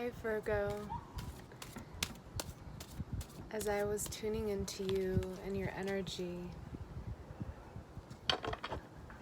Hi Virgo. As I was tuning into you and your energy,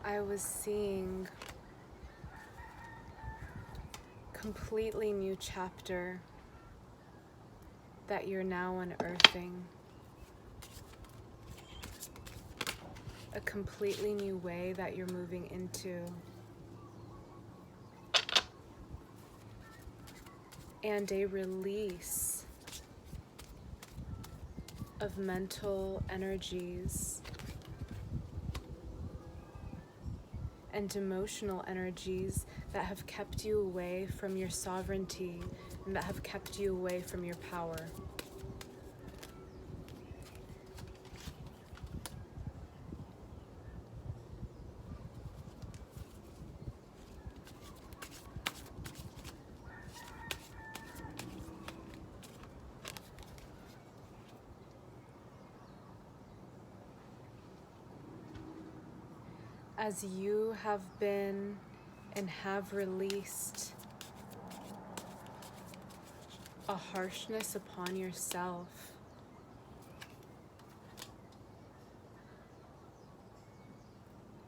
I was seeing completely new chapter that you're now unearthing. A completely new way that you're moving into. And a release of mental energies and emotional energies that have kept you away from your sovereignty and that have kept you away from your power. As you have been and have released a harshness upon yourself,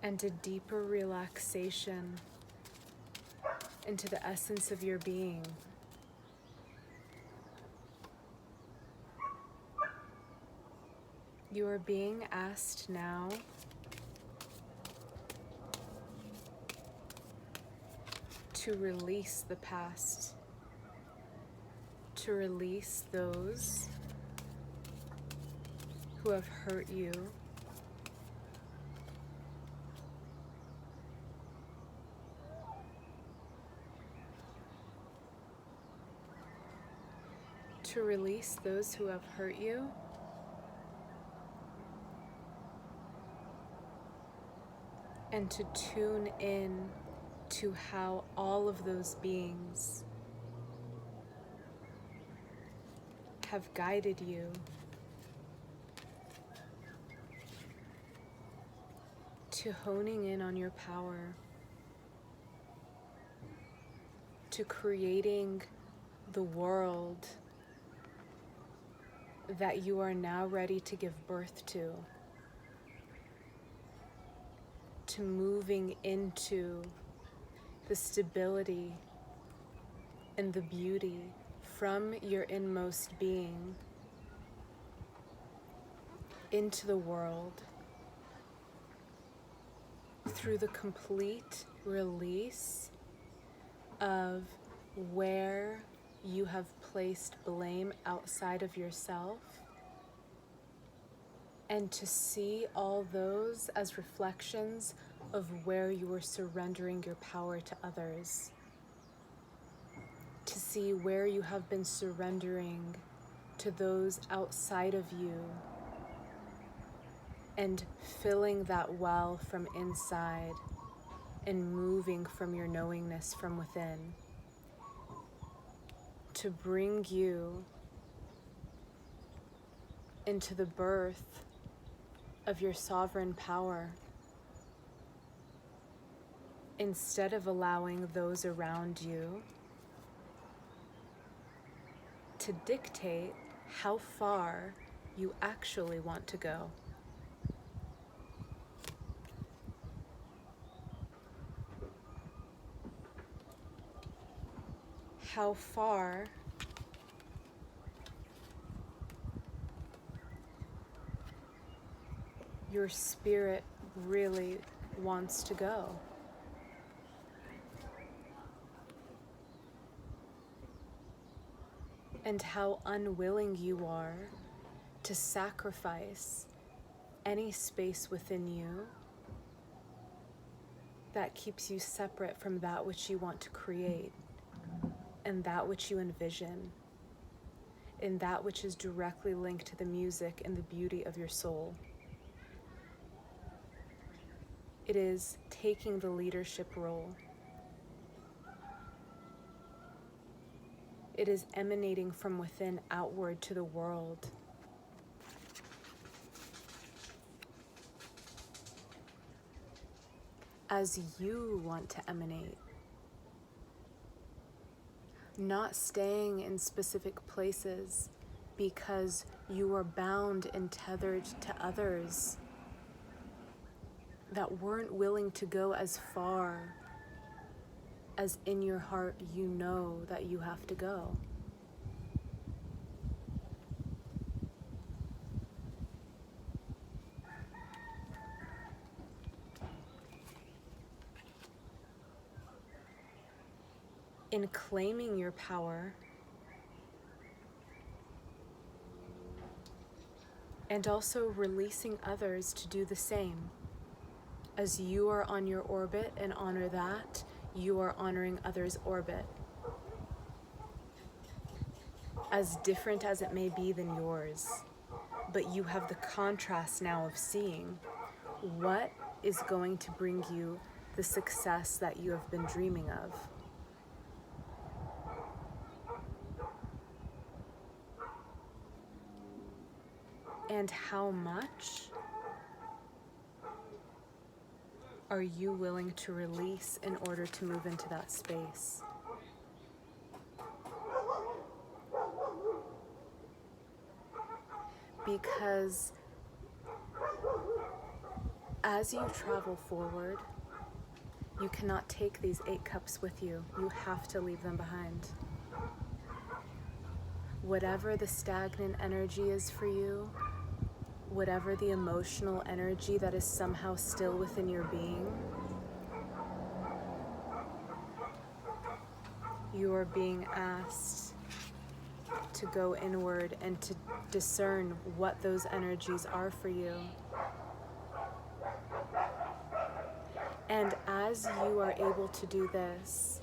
and a deeper relaxation into the essence of your being, you are being asked now to release the past, to release those who have hurt you, to release those who have hurt you, and to tune in to how all of those beings have guided you to honing in on your power, to creating the world that you are now ready to give birth to moving into the stability and the beauty from your inmost being into the world through the complete release of where you have placed blame outside of yourself, and to see all those as reflections of where you are surrendering your power to others, to see where you have been surrendering to those outside of you and filling that well from inside and moving from your knowingness from within, to bring you into the birth of your sovereign power, instead of allowing those around you to dictate how far you actually want to go. How far your spirit really wants to go. And how unwilling you are to sacrifice any space within you that keeps you separate from that which you want to create, and that which you envision, and that which is directly linked to the music and the beauty of your soul. It is taking the leadership role. It is emanating from within outward to the world. As you want to emanate. not staying in specific places because you are bound and tethered to others that weren't willing to go as far as in your heart you know that you have to go. In claiming your power and also releasing others to do the same. As you are on your orbit and honor that, you are honoring others' orbit. As different as it may be than yours, but you have the contrast now of seeing what is going to bring you the success that you have been dreaming of. And how much are you willing to release in order to move into that space? Because as you travel forward, you cannot take these 8 cups with you. You have to leave them behind. Whatever the stagnant energy is for you, whatever the emotional energy that is somehow still within your being, you are being asked to go inward and to discern what those energies are for you. And as you are able to do this,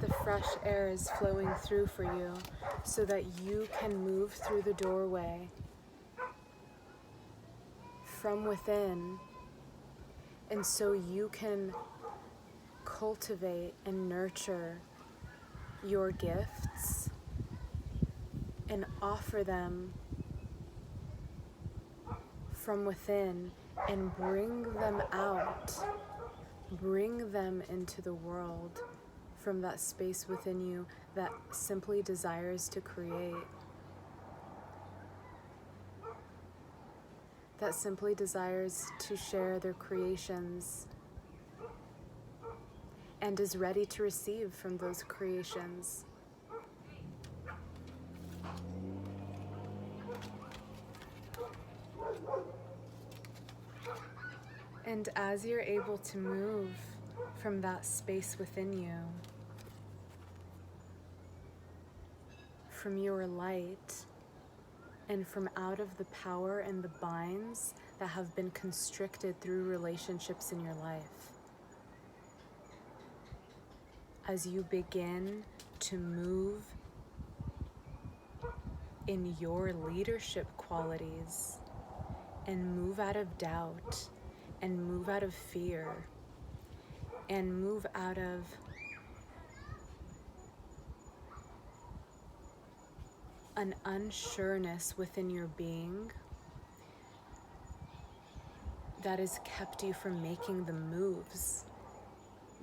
the fresh air is flowing through for you so that you can move through the doorway from within, and so you can cultivate and nurture your gifts and offer them from within and bring them out, bring them into the world from that space within you that simply desires to create, that simply desires to share their creations and is ready to receive from those creations. And as you're able to move from that space within you, from your light, and from out of the power and the binds that have been constricted through relationships in your life, as you begin to move in your leadership qualities and move out of doubt and move out of fear and move out of an unsureness within your being that has kept you from making the moves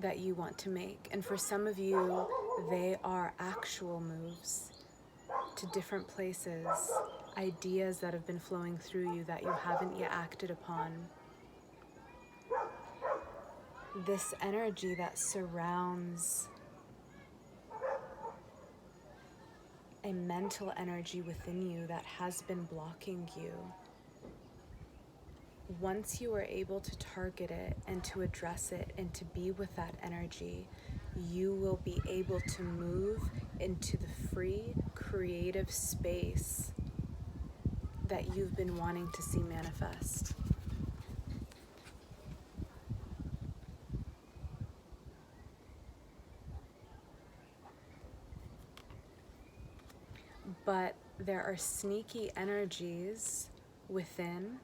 that you want to make. And for some of you, they are actual moves to different places, ideas that have been flowing through you that you haven't yet acted upon. This energy that surrounds a mental energy within you that has been blocking you. Once you are able to target it and to address it and to be with that energy, you will be able to move into the free, creative space that you've been wanting to see manifest. But there are sneaky energies within,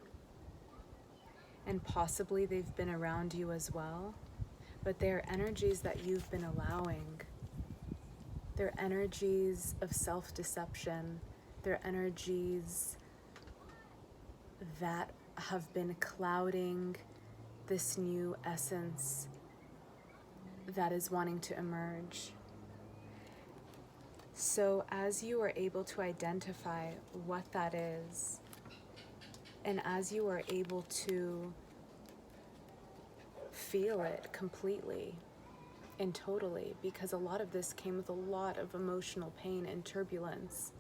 and possibly they've been around you as well, but they are energies that you've been allowing. They're energies of self-deception. They're energies that have been clouding this new essence that is wanting to emerge. So as you are able to identify what that is, and as you are able to feel it completely and totally, because a lot of this came with a lot of emotional pain and turbulence.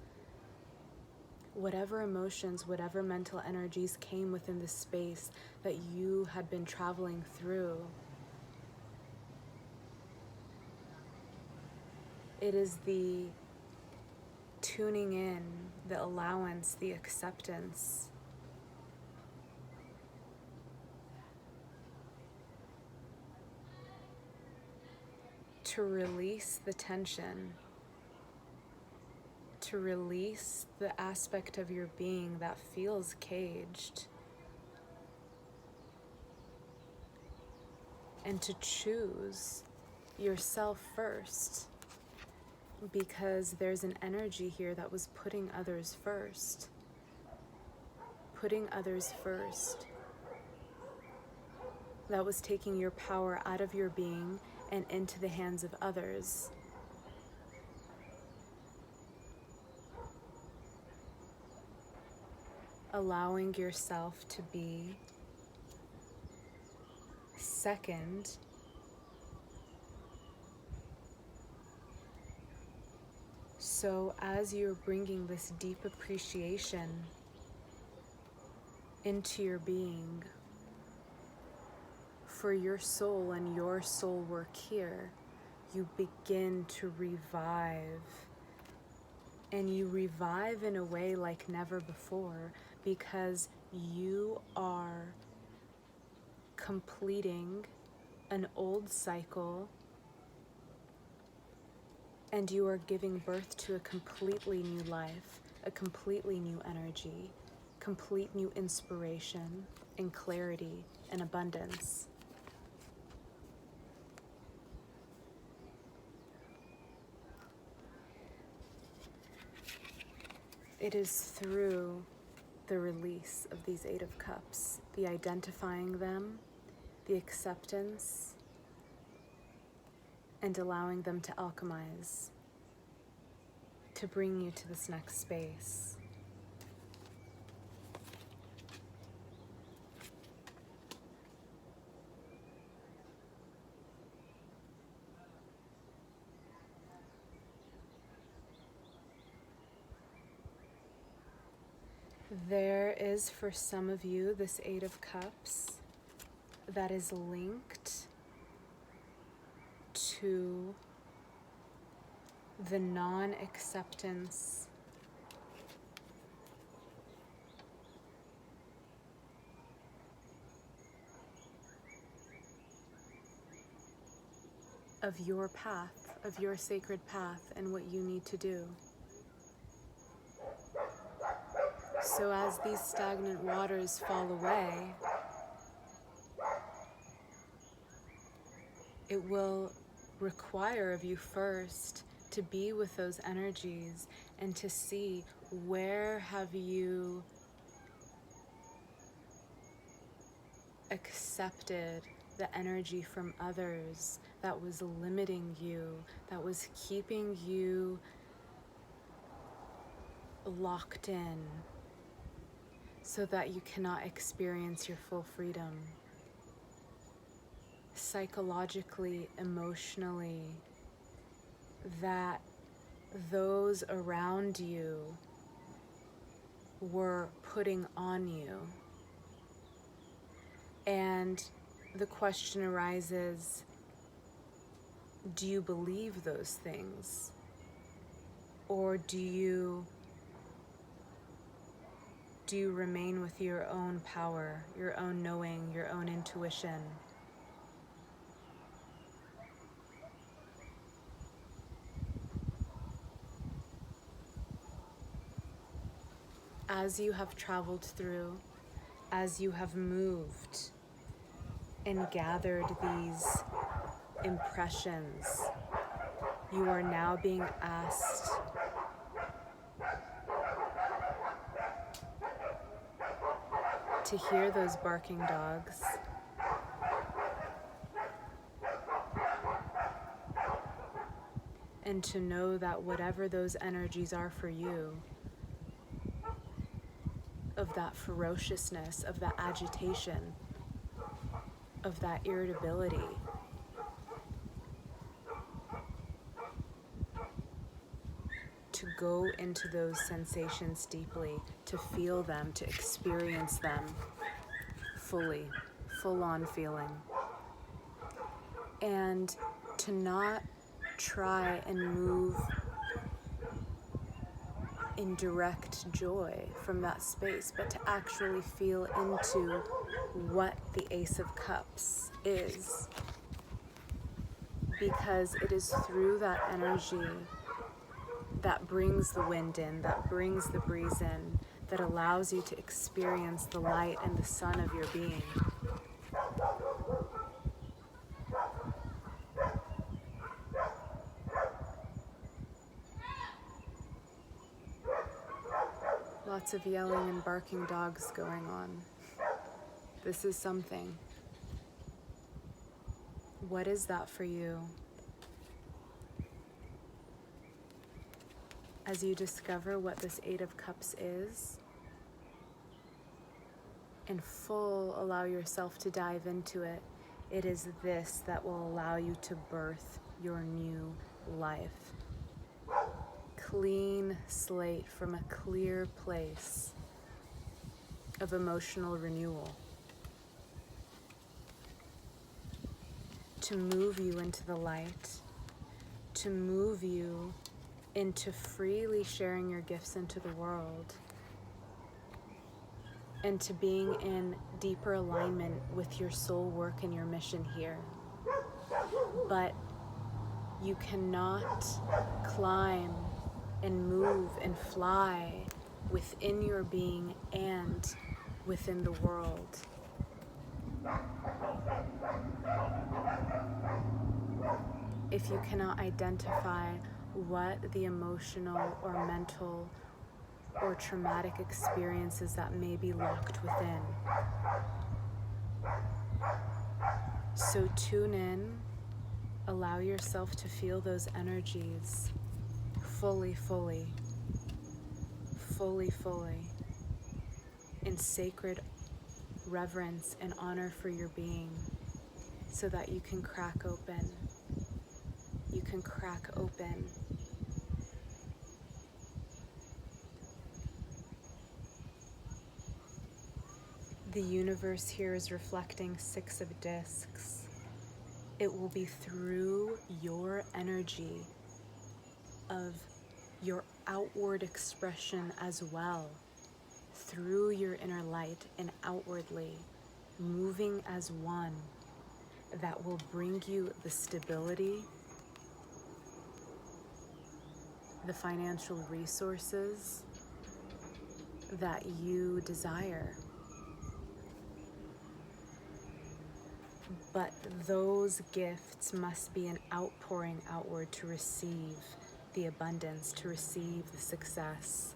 Whatever emotions, whatever mental energies came within the space that you had been traveling through, it is the tuning in, the allowance, the acceptance to release the tension, to release the aspect of your being that feels caged, and to choose yourself first, because there's an energy here that was putting others first. Putting others first. That was taking your power out of your being and into the hands of others. Allowing yourself to be second So as you're bringing this deep appreciation into your being for your soul and your soul work here, you begin to revive. And you revive in a way like never before, because you are completing an old cycle and you are giving birth to a completely new life, a completely new energy, complete new inspiration and clarity and abundance. It is through the release of these Eight of Cups, the identifying them, the acceptance, and allowing them to alchemize, to bring you to this next space. There is, for some of you, this Eight of Cups that is linked to the non-acceptance of your path, of your sacred path, and what you need to do. So as these stagnant waters fall away, it will require of you first to be with those energies and to see where have you accepted the energy from others that was limiting you, that was keeping you locked in so that you cannot experience your full freedom. Psychologically, emotionally, that those around you were putting on you. And the question arises, do you believe those things? Or do you remain with your own power, your own knowing, your own intuition? As you have traveled through, as you have moved and gathered these impressions, you are now being asked to hear those barking dogs, and to know that whatever those energies are for you, of that ferociousness, of that agitation, of that irritability, to go into those sensations deeply, to feel them, to experience them fully, full-on feeling. And to not try and move in direct joy from that space, but to actually feel into what the Ace of Cups is. Because it is through that energy that brings the wind in, that brings the breeze in, that allows you to experience the light and the sun of your being. Lots of yelling and barking dogs going on. This is something. What is that for you? As you discover what this Eight of Cups is, in full, allow yourself to dive into it. It is this that will allow you to birth your new life. Clean slate from a clear place of emotional renewal. To move you into the light, to move you into freely sharing your gifts into the world, and to being in deeper alignment with your soul work and your mission here. But you cannot climb and move and fly within your being and within the world. If you cannot identify what the emotional or mental or traumatic experiences that may be locked within. So tune in, allow yourself to feel those energies fully, in sacred reverence and honor for your being, so that you can crack open. You can crack open. The universe here is reflecting 6 of discs. It will be through your energy of your outward expression as well, through your inner light and outwardly, moving as one, that will bring you the stability, the financial resources that you desire. But those gifts must be an outpouring outward to receive the abundance, to receive the success.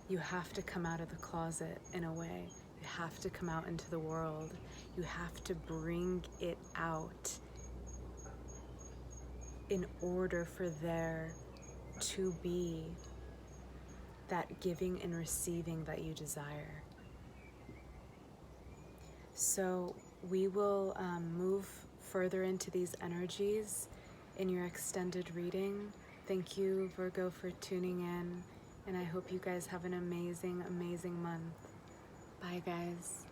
You have to come out of the closet in a way. You have to come out into the world. You have to bring it out in order for there to be that giving and receiving that you desire. So we will move further into these energies in your extended reading. Thank you, Virgo, for tuning in, and I hope you guys have an amazing, amazing month. Bye, guys.